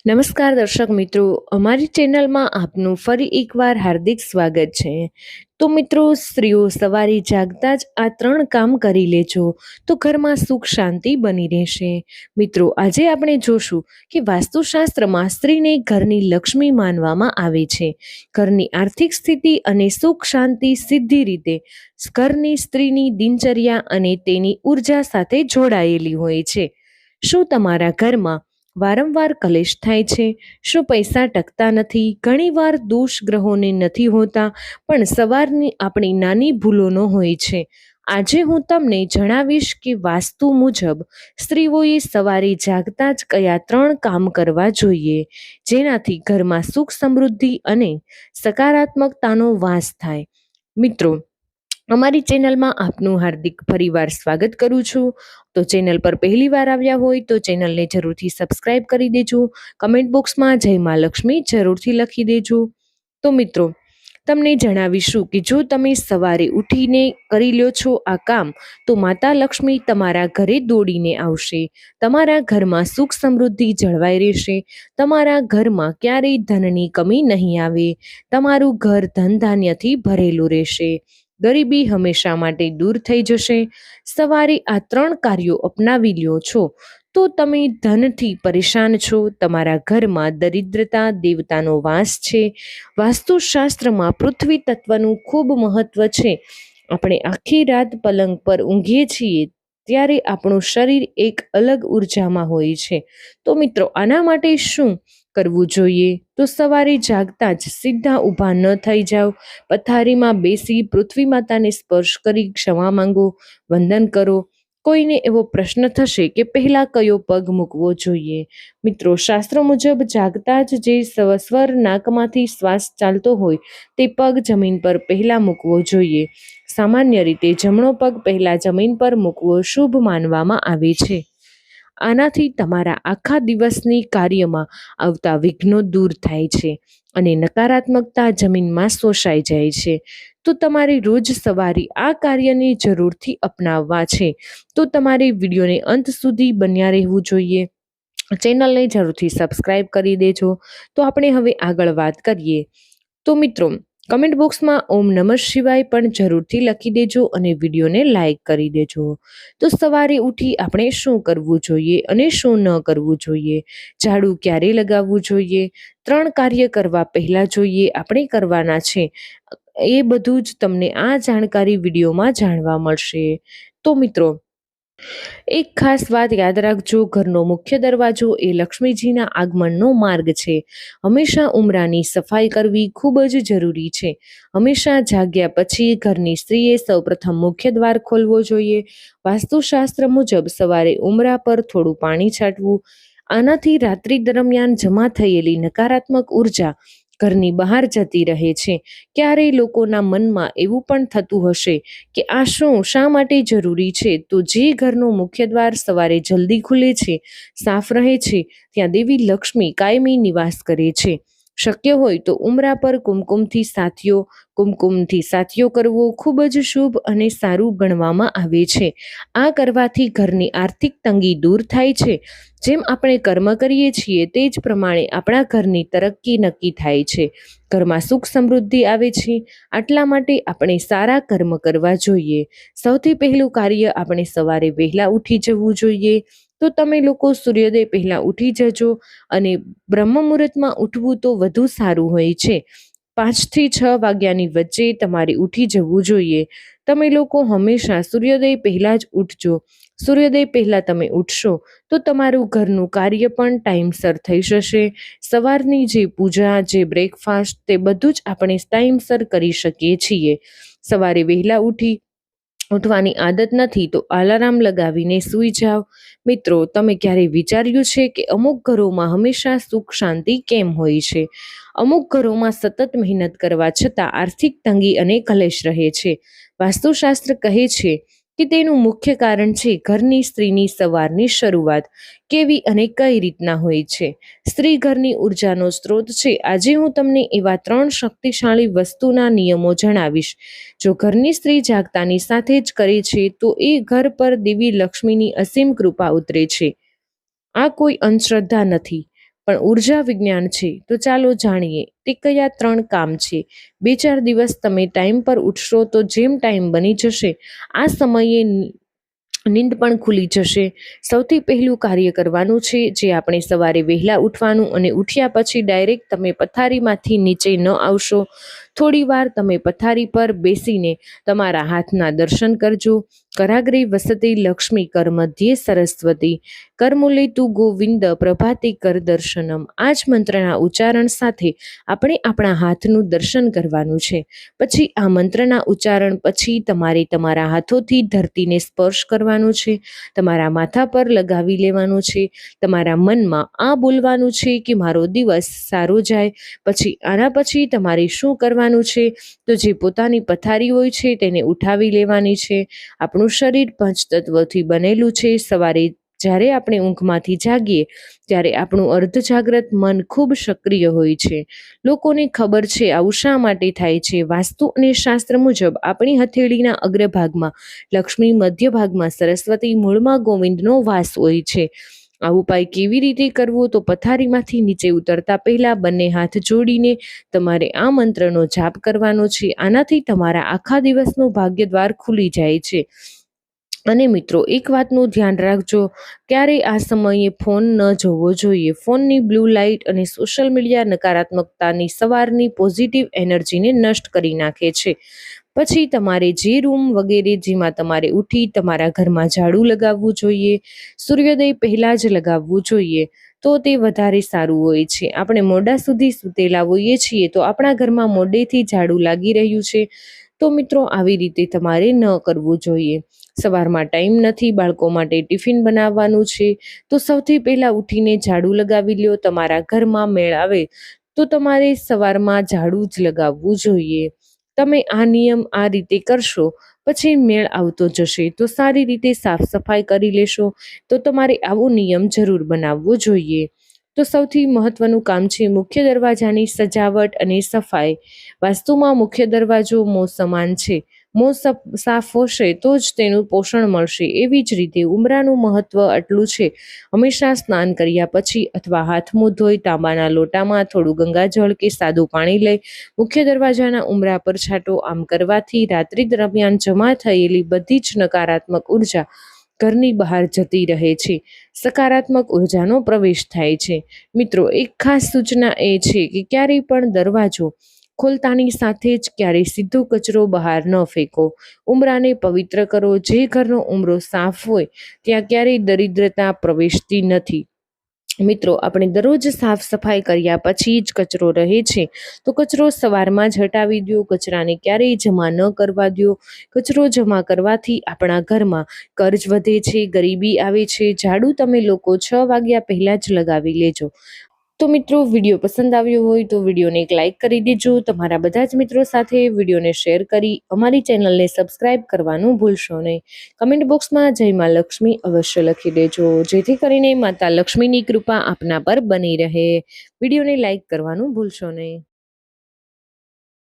નમસ્કાર દર્શક મિત્રો, અમારી ચેનલમાં આપનું ફરી એકવાર હાર્દિક સ્વાગત છે. તો મિત્રો, સ્ત્રીઓ સવારે જાગતા જ આ 3 કામ કરી લેજો તો ઘરમાં સુખ શાંતિ બની રહેશે. મિત્રો, આજે આપણે જોશું કે વાસ્તુશાસ્ત્રમાં સ્ત્રીને ઘરની લક્ષ્મી માનવામાં આવે છે. ઘરની આર્થિક સ્થિતિ અને સુખ શાંતિ સીધી રીતે ઘરની સ્ત્રીની દિનચર્યા અને તેની ઉર્જા સાથે જોડાયેલી હોય છે. શું તમારા ઘરમાં વારંવાર કલેશ થાય છે? શું પૈસા ટકતા નથી? ઘણીવાર દોષ ગ્રહોને નથી હોતા, પણ સવારની આપણી નાની ભૂલોનો હોય છે. આજે હું તમને જણાવીશ કે વાસ્તુ મુજબ સ્ત્રીઓએ સવારે જાગતા જ કયા 3 કામ કરવા જોઈએ, જેનાથી ઘરમાં સુખ સમૃદ્ધિ અને સકારાત્મકતાનો વાસ થાય. મિત્રો, અમારી ચેનલમાં આપનું હાર્દિક ફરીવાર સ્વાગત કરું છું. તો ચેનલ પર પહેલી વાર આવ્યા હોય તો ચેનલને જરૂરથી સબસ્ક્રાઇબ કરી દેજો. કમેન્ટ બોક્સમાં જય મા લક્ષ્મી જરૂરથી લખી દેજો. તો મિત્રો, તમને જણાવીશું કે જો તમે સવારે ઉઠીને કરી લ્યો છો આ કામ, તો માતા લક્ષ્મી તમારા ઘરે દોડીને આવશે. તમારા ઘરમાં સુખ સમૃદ્ધિ જળવાઈ રહેશે. તમારા ઘરમાં ક્યારેય ધનની કમી નહીં આવે. તમારું ઘર ધન ધાન્યથી ભરેલું રહેશે. ગરીબી હંમેશા માટે દૂર થઈ જશે. સવારે આ 3 કાર્યો અપનાવી લ્યો છો તો તમે ધનથી પરેશાન છો, તમારા ઘરમાં દરિદ્રતા દેવતાનો વાસ છે. વાસ્તુશાસ્ત્રમાં પૃથ્વી તત્વનું ખૂબ મહત્વ છે. આપણે આખી રાત પલંગ પર ઊંઘીએ છીએ ત્યારે આપણું શરીર એક અલગ ઉર્જામાં હોય છે. તો મિત્રો, આના માટે શું કરવું જોઈએ? તો સવારે જાગતા જ સીધા ઊભા ન થઈ જાઓ. પથારીમાં બેસી પૃથ્વી માતાને સ્પર્શ કરી ક્ષમા માંગો, વંદન કરો. કોઈને એવો પ્રશ્ન થશે કે પહેલા કયો પગ મૂકવો જોઈએ? મિત્રો, શાસ્ત્ર મુજબ જાગતા જ જે સ્વર નાકમાંથી શ્વાસ ચાલતો હોય તે પગ જમીન પર પહેલા મૂકવો જોઈએ. સામાન્ય રીતે જમણો પગ પહેલા જમીન પર મૂકવો શુભ માનવામાં આવે છે. આનાથી તમારા આખા દિવસની કાર્યમાં આવતા વિઘ્નો દૂર થાય છે અને નકારાત્મકતા જમીનમાં શોષાઈ જાય છે. તો તમારે રોજ સવારે આ કાર્યને જરૂરથી અપનાવવા છે. તો તમારે વિડીયોને અંત સુધી બન્યા રહેવું જોઈએ. ચેનલને જરૂરથી સબસ્ક્રાઇબ કરી દેજો. તો આપણે હવે આગળ વાત કરીએ. તો મિત્રો, કમેન્ટ બોક્સમાં ઓમ નમઃ શિવાય પણ જરૂરથી લખી દેજો અને વિડીયોને લાઈક કરી દેજો. તો સવારે ઉઠી આપણે શું કરવું જોઈએ અને શું ન કરવું જોઈએ? ઝાડુ ક્યારે લગાવવું જોઈએ? 3 કાર્ય કરવા પહેલા જોઈએ આપણે કરવાના છે, એ બધું જ તમને આ જાણકારી વિડીયોમાં જાણવા મળશે. તો મિત્રો, એક ખાસ વાત યાદ રાખજો, ઘરનો મુખ્ય દરવાજો એ લક્ષ્મીજીના આગમનનો માર્ગ છે. હંમેશા ઉંબરાની સફાઈ કરવી ખૂબ જ જરૂરી છે. હંમેશા જાગ્યા પછી ઘરની સ્ત્રીએ સૌપ્રથમ મુખ્ય દ્વાર ખોલવો જોઈએ. વાસ્તુશાસ્ત્ર મુજબ સવારે ઉંબરા પર થોડું પાણી છાંટવું. આનાથી રાત્રિ દરમિયાન જમા થયેલી નકારાત્મક ઉર્જા ઘરની બહાર જતી રહે છે. ક્યારેય લોકોના મનમાં એવું પણ થતું હશે કે આ શા માટે જરૂરી છે? તો જે ઘરનો મુખ્ય દ્વાર સવારે જલ્દી ખુલે છે, સાફ રહે છે, ત્યાં દેવી લક્ષ્મી કાયમી નિવાસ કરે છે. શક્ય હોય તો ઉંબરા પર કુમકુમથી સાથીઓ કરવો ખૂબ જ શુભ અને સારું ગણવામાં આવે છે. આ કરવાથી ઘરની આર્થિક તંગી દૂર થાય છે. જેમ આપણે કર્મ કરીએ છીએ તે જ પ્રમાણે આપણા ઘરની તરક્કી નક્કી થાય છે. ઘરમાં સુખ સમૃદ્ધિ આવે છે. આટલા માટે આપણે સારા કર્મ કરવા જોઈએ. સૌથી પહેલું કાર્ય, આપણે સવારે વહેલા ઉઠી જવું જોઈએ. તો તમે લોકો સૂર્યોદય પહેલા ઉઠી જજો અને બ્રહ્મ મુહૂર્તમાં ઉઠવું તો વધુ સારું હોય છે. 5 થી 6 વાગ્યાની વચ્ચે તમારે ઉઠી જવું જોઈએ. તમે લોકો હંમેશા સૂર્યોદય પહેલા જ ઉઠજો. સૂર્યોદય પહેલા તમે ઉઠશો તો તમારું ઘરનું કાર્ય પણ ટાઈમસર થઈ જશે. સવારની જે પૂજા, જે બ્રેકફાસ્ટ, તે બધું જ આપણે ટાઈમસર કરી શકીએ છીએ. સવારે વહેલા ઉઠવાની આદત નથી તો અલાર્મ લગાવીને સૂઈ જાઓ. મિત્રો, તમે ક્યારેય વિચાર્યું છે કે અમુક ઘરોમાં હંમેશા સુખ શાંતિ કેમ હોય છે? અમુક ઘરોમાં સતત મહેનત કરવા છતાં આર્થિક તંગી અને કલેશ રહે છે. વાસ્તુશાસ્ત્ર કહે છે કે તેનું મુખ્ય કારણ છે ઘરની સ્ત્રીની સવારની શરૂઆત કેવી અને કઈ રીતના હોય છે. સ્ત્રી ઘરની ઉર્જાનો સ્ત્રોત છે. આજે હું તમને એવા 3 શક્તિશાળી વસ્તુના નિયમો જણાવીશ. જો ઘરની સ્ત્રી જાગતાની સાથે જ કરે છે તો એ ઘર પર દેવી લક્ષ્મીની અસીમ કૃપા ઉતરે છે. આ કોઈ અંધશ્રદ્ધા નથી, પણ ઉર્જા વિજ્ઞાન છે. તો ચાલો જાણીએ તે કયા 3 કામ છે. 2-4 દિવસ તમે ટાઈમ પર ઉઠશો તો જેમ ટાઈમ બની જશે આ સમયે નીંદ પણ ખુલી જશે. સૌથી પહેલું કાર્ય કરવાનું છે જે આપણે સવારે વહેલા ઉઠવાનું, અને ઉઠ્યા પછી ડાયરેક્ટ તમે પથારીમાંથી નીચે ન આવશો. થોડી વાર તમે પથારી પર બેસીને તમારા હાથના દર્શન કરજો. કરાગ્રે વસતે લક્ષ્મી, કર મધ્યે સરસ્વતી, કરમૂલે તું ગોવિંદ, પ્રભાતે કર દર્શનમ. આ જ મંત્રના ઉચ્ચારણ સાથે આપણે આપણા હાથનું દર્શન કરવાનું છે. પછી આ મંત્રના ઉચ્ચારણ પછી તમારે તમારા હાથોથી ધરતીને સ્પર્શ કરવાનો છે, તમારા માથા પર લગાવી લેવાનું છે. તમારા મનમાં આ બોલવાનું છે કે મારો દિવસ સારો જાય. પછી આના પછી તમારે શું કરવાનું છે, તો જે પોતાની પથારી હોય છે તેને ઉઠાવી લેવાની છે. આપણું શરીર પંચતત્વથી બનેલું છે. સવારે જ્યારે આપણે ઊંઘમાંથી જાગીએ ત્યારે આપણું અર્ધજાગ્રત મન ખૂબ સક્રિય હોય છે. લોકોને ખબર છે આવું શા માટે થાય છે. વાસ્તુ અને શાસ્ત્ર મુજબ આપણી હથેળીના અગ્રભાગમાં લક્ષ્મી, મધ્ય ભાગમાં સરસ્વતી, મૂળમાં ગોવિંદનો વાસ હોય છે. આ ઉપાય કેવી રીતે કરવો, તો પથારીમાંથી નીચે ઉતરતા પહેલા બંને હાથ જોડીને તમારે આ મંત્રનો જાપ કરવાનો છે. આનાથી તમારા આખા દિવસનો ભાગ્ય દ્વાર ખુલી જાય છે. અને મિત્રો, એક વાતનું ધ્યાન રાખજો, ક્યારેય આ સમયે ફોન ન જોવો જોઈએ. ફોનની બ્લુ લાઇટ અને સોશિયલ મીડિયા નકારાત્મકતાની સવારની પોઝિટિવ એનર્જીને નષ્ટ કરી નાખે છે. પછી તમારે જે રૂમ વગેરે જેમાં તમારે ઉઠી તમારા ઘરમાં ઝાડુ લગાવવું જોઈએ. સૂર્યોદય પહેલા જ લગાવવું જોઈએ, તો તે વધારે સારું હોય છે. આપણે મોડા સુધી સૂતેલા હોઈએ છીએ તો આપણા ઘરમાં મોડેથી ઝાડુ લાગી રહ્યું છે. તો મિત્રો, આવી રીતે તમારે ન કરવું જોઈએ. સવારમાં ટાઈમ નથી, બાળકો માટે ટિફિન બનાવવાનું છે, તો સૌથી પહેલા ઉઠીને ઝાડુ લગાવી લ્યો. તમારા ઘરમાં મેળ આવે તો તમારે સવારમાં ઝાડુ જ લગાવવું જોઈએ. તમે આ નિયમ આ રીતે કરશો પછી મેળ આવતો જશે. તો સારી રીતે સાફ સફાઈ કરી લેશો. તો તમારે આવો નિયમ જરૂર બનાવવો જોઈએ. તો સૌથી મહત્વનું કામ છે મુખ્ય દરવાજાની સજાવટ અને સફાઈ. વાસ્તુમાં મુખ્ય દરવાજો મોં સમાન છે. મોં સાફ હશે તો જ તેનું પોષણ મળશે. એવી જ રીતે ઉંબરાનું મહત્વ આટલું છે. હંમેશા સ્નાન કર્યા પછી અથવા હાથ મોં ધોઈ તાંબાના લોટામાં થોડું ગંગાજળ કે સાદું પાણી લઈ મુખ્ય દરવાજાના ઉંબરા પર છાંટો. આમ કરવાથી રાત્રિ દરમિયાન જમા થયેલી બધી જ નકારાત્મક ઉર્જા ઘરની બહાર જતી રહે છે. સકારાત્મક ઉર્જાનો પ્રવેશ થાય છે. મિત્રો, એક ખાસ સૂચના એ છે કે ક્યારેય પણ દરવાજો ખોલતાની સાથે જ ક્યારેય સીધો કચરો બહાર ન ફેંકો. ઉંબરાને પવિત્ર કરો. જે ઘરનો ઉંબરો સાફ હોય ત્યાં ક્યારેય દરિદ્રતા પ્રવેશતી નથી. મિત્રો, આપણે દરરોજ સાફ સફાઈ કર્યા પછી જ કચરો રહે છે તો કચરો સવારમાં જ હટાવી દો. કચરાને ક્યારેય જમા ન કરવા દો. કચરો જમા કરવાથી આપણા ઘરમાં કર્જ વધે છે, ગરીબી આવે છે. ઝાડુ તમે લોકો 6 વાગ્યા પહેલા જ લગાવી લેજો. તો મિત્રો, વિડીયો પસંદ આવ્યો હોય તો વિડીયોને એક લાઇક કરી દેજો. તમારા બધા જ મિત્રો સાથે વિડીયોને શેર કરી અમારી ચેનલને સબસ્ક્રાઇબ કરવાનું ભૂલશો નહીં. કમેન્ટ બોક્સમાં જય મા લક્ષ્મી અવશ્ય લખી દેજો, જેથી કરીને માતા લક્ષ્મીની કૃપા આપના પર બની રહે. વિડીયોને લાઇક કરવાનું ભૂલશો નહીં.